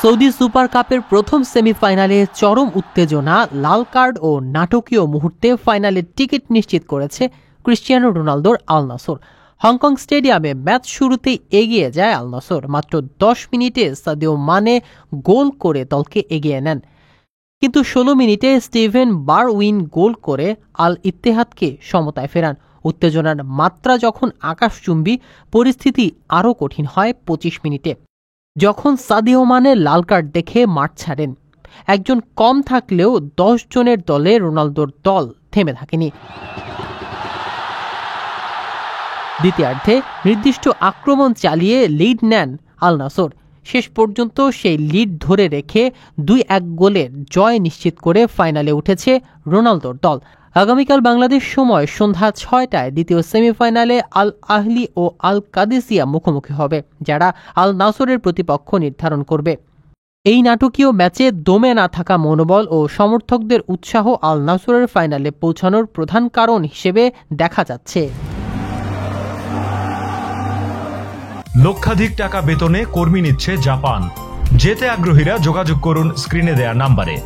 Saudi super কাপের প্রথম সেমিফাইনালে চরম উত্তেজনা, লাল কার্ড ও নাটকীয় মুহূর্তে ফাইনালের টিকিট নিশ্চিত করেছে ক্রিস্টিয়ানো রোনালদোর আল নাসর। হংকং স্টেডিয়ামে ম্যাচ শুরুতেই এগিয়ে যায় আল নাসর। মাত্র 10 মিনিটে সাদিও মানে গোল করে দলকে এগিয়ে নেন, কিন্তু 16 মিনিটে স্টিভেন বারউইন গোল করে আল ইত্তেহাদকে সমতায় ফেরান। উত্তেজনার মাত্রা যখন আকাশচুম্বী, পরিস্থিতি আরও কঠিন হয় 25 মিনিটে, যখন সাদিও মানে লাল কার্ড দেখে মাঠ ছাড়েন। একজন কম থাকলেও 10 জনের দলে রোনালদোর দল থেমে থাকেনি। দ্বিতীয়ার্ধে নির্দিষ্ট আক্রমণ চালিয়ে লিড নেন আল নাসর। শেষ পর্যন্ত সেই লিড ধরে রেখে 2-1 গোলের জয় নিশ্চিত করে ফাইনালে উঠেছে রোনালদোর দল। আগামীকাল বাংলাদেশ সময় সন্ধ্যা 6টায় দ্বিতীয় সেমিফাইনালে আল আহলি ও আল কাদেসিয়া মুখোমুখি হবে, যারা আল নাসরের প্রতিপক্ষ নির্ধারণ করবে। এই নাটকীয় ম্যাচে দমে না থাকা মনোবল ও সমর্থকদের উৎসাহ আল নাসরের ফাইনালে পৌঁছানোর প্রধান কারণ হিসেবে দেখা যাচ্ছে। লক্ষাধিক টাকা বেতনে কর্মী নিচ্ছে জাপান। যেতে আগ্রহীরা যোগাযোগ করুন স্ক্রিনে দেয়া নাম্বারে।